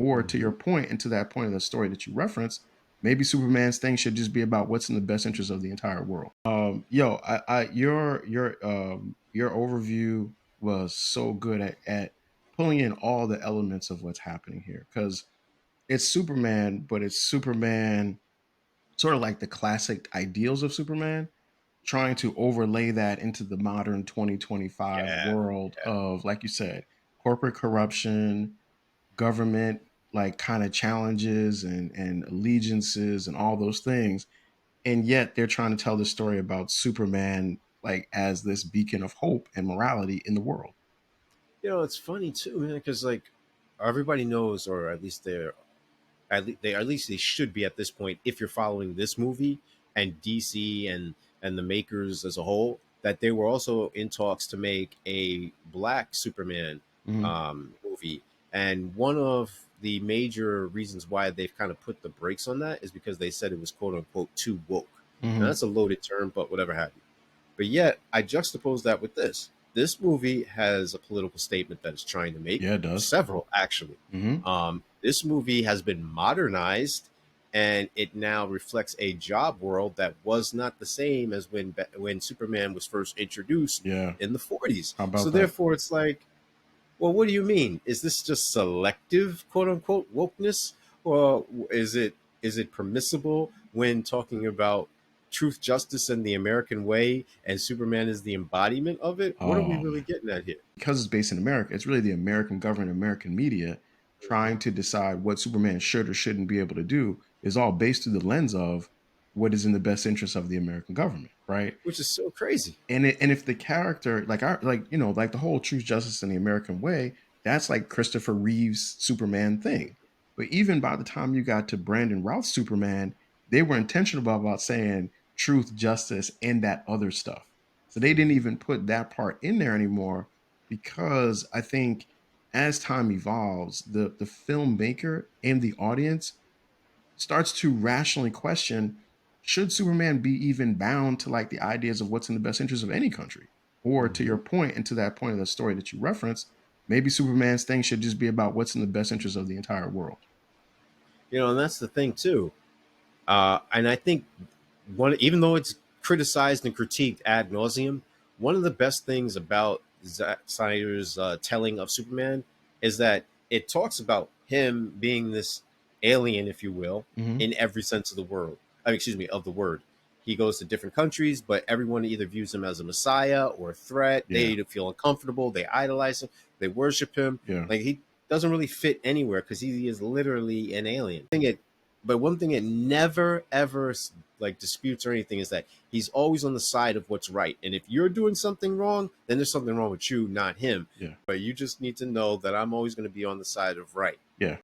Or to your Hmm. point, and to that point of the story that you referenced, maybe Superman's thing should just be about what's in the best interest of the entire world. Your overview was so good at pulling in all the elements of what's happening here because it's Superman, but it's Superman sort of like the classic ideals of Superman, trying to overlay that into the modern 2025 Yeah, world yeah. of, like you said, corporate corruption, government like kind of challenges and allegiances and all those things. And yet they're trying to tell the story about Superman like as this beacon of hope and morality in the world. It's funny too, man, because like everybody knows, or at least they should be at this point. If you're following this movie and DC and the makers as a whole, that they were also in talks to make a Black Superman Mhm. movie, and one of the major reasons why they've kind of put the brakes on that is because they said it was quote unquote too woke, and Mhm. that's a loaded term, but whatever have you. But yet, I juxtapose that with this. This movie has a political statement that it's trying to make, Yeah, it does. several actually. Mhm. This movie has been modernized, and it now reflects a job world that was not the same as when Superman was first introduced Yeah. in the 40s. How So about that? therefore, it's like, well, what do you mean? Is this just selective, quote unquote, wokeness, or is it permissible when talking about truth, justice, and the American way, and Superman is the embodiment of it? What are we Oh really man. getting at here? Because it's based in America, it's really the American government, American media Mhm. trying to decide what Superman should or shouldn't be able to do is all based through the lens of what is in the best interest of the American government, right? Which is so crazy. And if the character like our like the whole truth, justice, and the American way, that's like Christopher Reeve's Superman thing. But even by the time you got to Brandon Routh's Superman, they were intentional about saying truth, justice, and that other stuff. So they didn't Mhm. even put that part in there anymore because I think as time evolves, the filmmaker and the audience starts to rationally question, should Superman be even bound to like the ideas of what's in the best interest of any country? Or to your Mhm. point, and to that point of the story that you referenced, maybe Superman's thing should just be about what's in the best interest of the entire world. And that's the thing too. And I think even though it's criticized and critiqued ad nauseum, one of the best things about Zack Snyder's telling of Superman is that it talks about him being this alien, if you will, Hmm. in every sense of the word. I mean, excuse me, of the word. He goes to different countries, but everyone either views him as a messiah or a threat. Yeah, They feel uncomfortable. They idolize him. They worship him. yeah. Like he doesn't really fit anywhere because he is literally an alien. But one thing it never ever like disputes or anything is that he's always on the side of what's right. And if you're doing something wrong, then there's something wrong with you, not him. Yeah. But you just need to know that I'm always going to be on the side of right.